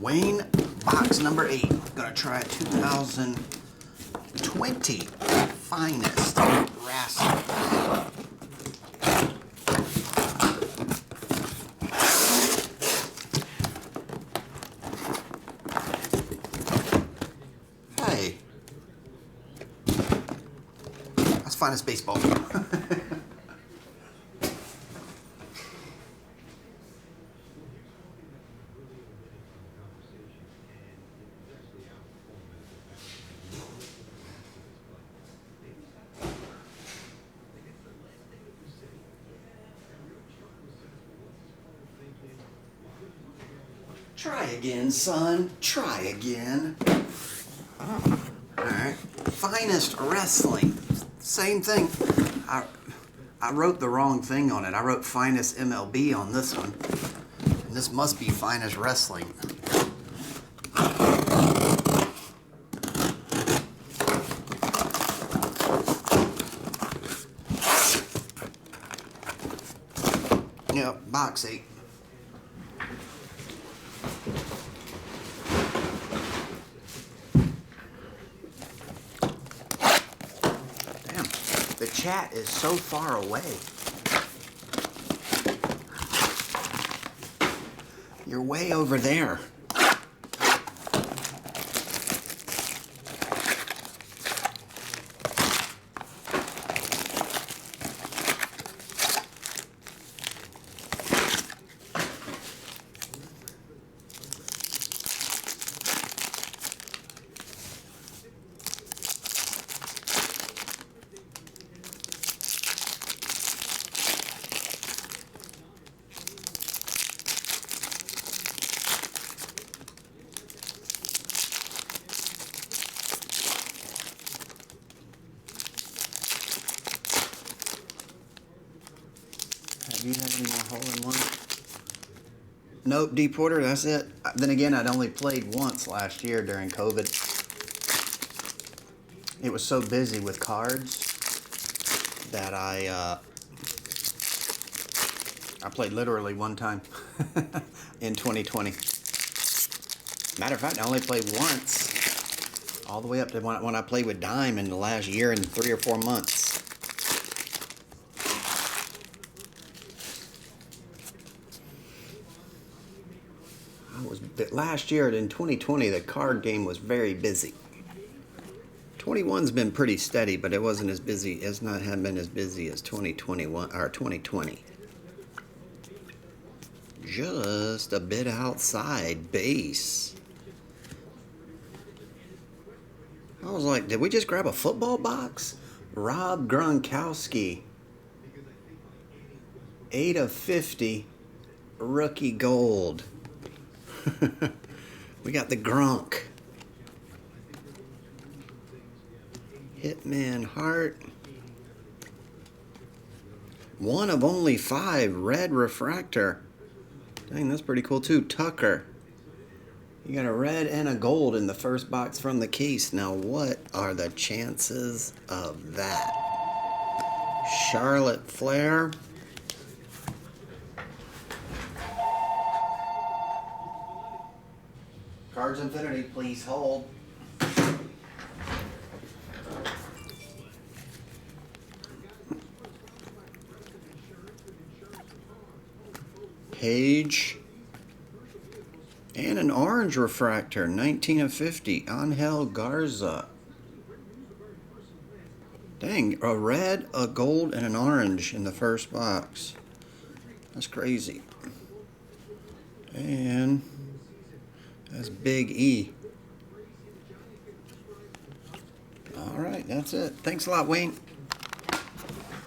Wayne, box number 8. Gonna try a 2020 Finest Wrestling. Hey, that's Finest baseball. Try again, son. Try again. Alright. Finest Wrestling. Same thing. I wrote the wrong thing on it. I wrote Finest MLB on this one. And this must be Finest Wrestling. Yep, box 8. Damn, the chat is so far away. You're way over there. Do you have any more hole-in-one? Nope, D. Porter, that's it. Then again, I'd only played once last year during COVID. It was so busy with cards that I played literally one time in 2020. Matter of fact, I only played once, all the way up to when I played with Dime in the last year and 3 or 4 months. Last year in 2020, the card game was very busy. 21's been pretty steady, but it wasn't as busy. It's not had been as busy as 2021 or 2020. Just a bit outside base. I was like, did we just grab a football box? Rob Gronkowski, 8 of 50, rookie gold. We got the Gronk. Hitman Hart. 1 of only 5, red refractor. Dang, that's pretty cool too. Tucker. You got a red and a gold in the first box from the case. Now, what are the chances of that? Charlotte Flair. Cards Infinity, please hold. Page. And an orange refractor, 19 of 50, Angel Garza. Dang, a red, a gold, and an orange in the first box. That's crazy. And that's Big E. All right, that's it. Thanks a lot, Wayne.